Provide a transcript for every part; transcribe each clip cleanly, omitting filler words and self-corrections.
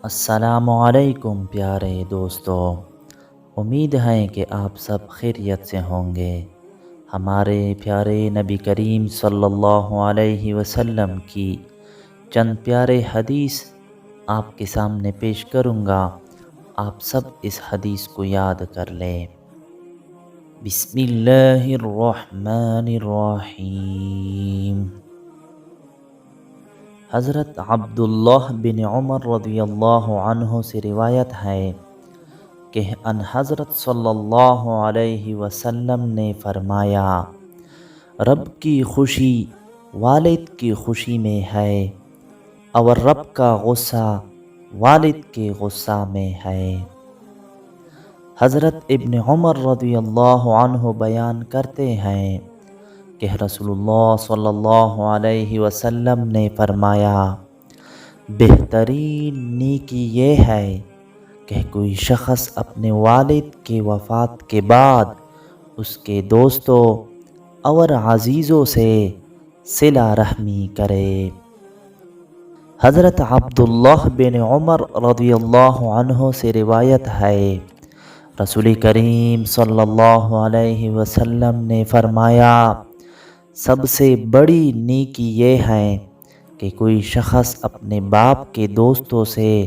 السلام علیکم پیارے دوستو، امید ہے کہ آپ سب خیریت سے ہوں گے۔ ہمارے پیارے نبی کریم صلی اللہ علیہ وسلم کی چند پیارے حدیث آپ کے سامنے پیش کروں گا۔ آپ سب اس حدیث کو یاد کر لیں۔ بسم اللہ الرحمن الرحیم۔ حضرت عبداللہ بن عمر رضی اللہ عنہ سے روایت ہے کہ ان حضرت صلی اللہ علیہ وسلم نے فرمایا، رب کی خوشی والد کی خوشی میں ہے اور رب کا غصہ والد کے غصہ میں ہے۔ حضرت ابن عمر رضی اللہ عنہ بیان کرتے ہیں کہ رسول اللہ صلی اللہ علیہ وسلم نے فرمایا، بہترین نیکی یہ ہے کہ کوئی شخص اپنے والد کی وفات کے بعد اس کے دوستوں اور عزیزوں سے صلہ رحمی کرے۔ حضرت عبداللہ بن عمر رضی اللہ عنہ سے روایت ہے، رسول کریم صلی اللہ علیہ وسلم نے فرمایا، سب سے بڑی نیکی یہ ہے کہ کوئی شخص اپنے باپ کے دوستوں سے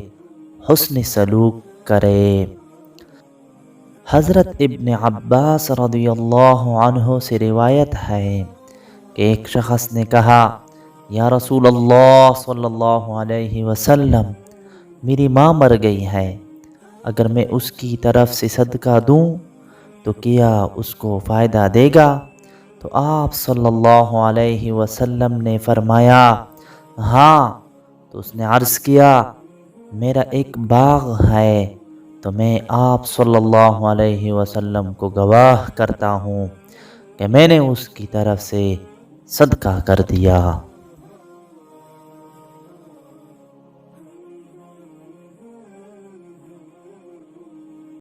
حسن سلوک کرے۔ حضرت ابن عباس رضی اللہ عنہ سے روایت ہے کہ ایک شخص نے کہا، یا رسول اللہ صلی اللہ علیہ وسلم، میری ماں مر گئی ہے، اگر میں اس کی طرف سے صدقہ دوں تو کیا اس کو فائدہ دے گا؟ تو آپ صلی اللہ علیہ وسلم نے فرمایا، ہاں۔ تو اس نے عرض کیا، میرا ایک باغ ہے، تو میں آپ صلی اللہ علیہ وسلم کو گواہ کرتا ہوں کہ میں نے اس کی طرف سے صدقہ کر دیا۔